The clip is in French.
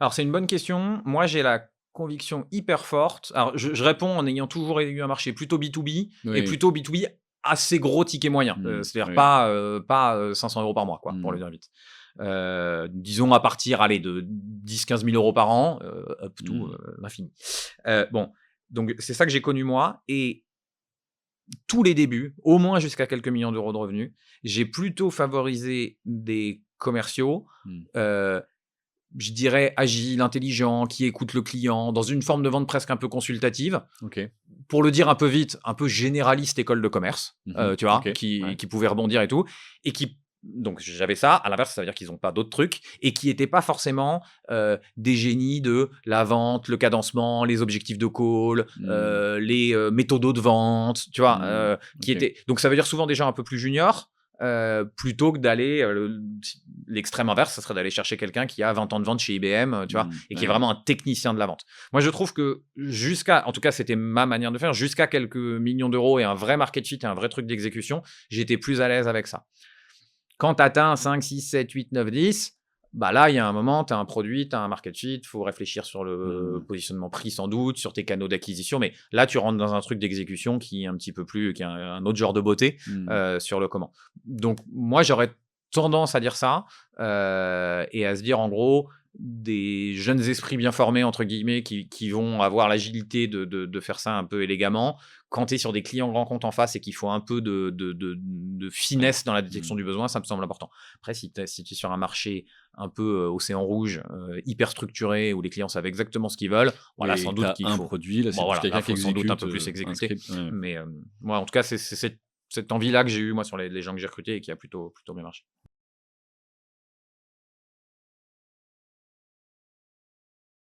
Alors, c'est une bonne question. Moi, j'ai la conviction hyper forte. Alors, je réponds en ayant toujours eu un marché plutôt B2B et Oui. plutôt B2B assez gros ticket moyen. C'est-à-dire Oui. pas 500 € par mois, quoi, pour le Mmh. dire vite. Disons à partir, allez, de 10 000 à 15 000 € par an, up to Mmh. l'infini. Bon, donc c'est ça que j'ai connu moi et tous les débuts, au moins jusqu'à quelques millions d'euros de revenus, j'ai plutôt favorisé des commerciaux, Mmh. heu je dirais agile, intelligent, qui écoute le client, dans une forme de vente presque un peu consultative. OK. Pour le dire un peu vite, un peu généraliste école de commerce, Mmh. tu vois? OK. Qui Ouais. qui pouvait rebondir et tout et qui donc j'avais ça. À l'inverse, ça veut dire qu'ils ont pas d'autres trucs et qui étaient pas forcément, des génies de la vente, le cadencement, les objectifs de call, Mmh. les, méthodos de vente, tu vois? Mmh. Qui OK. étaient donc ça veut dire souvent des gens un peu plus juniors, plutôt que d'aller, l'extrême inverse, ça serait d'aller chercher quelqu'un qui a 20 ans de vente chez IBM, tu vois? Mmh. Et qui est Ouais. vraiment un technicien de la vente. Moi, je trouve que en tout cas, c'était ma manière de faire, jusqu'à quelques millions d'euros et un vrai market fit et un vrai truc d'exécution, j'étais plus à l'aise avec ça. Quand tu atteins 5, 6, 7, 8, 9, 10, bah là, il y a un moment, tu as un produit, tu as un market fit, il faut réfléchir sur le Mmh. positionnement prix sans doute, sur tes canaux d'acquisition, mais là, tu rentres dans un truc d'exécution qui est un petit peu plus, qui est un autre genre de beauté Mmh. sur le comment. Donc, moi, j'aurais tendance à dire ça et à se dire, en gros, des jeunes esprits bien formés, entre guillemets, qui vont avoir l'agilité de faire ça un peu élégamment, quand tu es sur des clients grands comptes en face et qu'il faut un peu de Ouais. finesse dans la détection Mmh. du besoin, ça me semble important. Après, si tu es sur un marché un peu océan rouge, hyper structuré, où les clients savent exactement ce qu'ils veulent, voilà, sans Oui, tu doute as qu'il un faut. produit, là, c'est Bon, plus voilà, là, quelqu'un qui faut sans doute un exécute, peu plus un exécuter. script. Ouais. Mais moi, en tout cas, c'est cette envie-là que j'ai eue, moi, sur les gens que j'ai recrutés et qui a plutôt bien marché.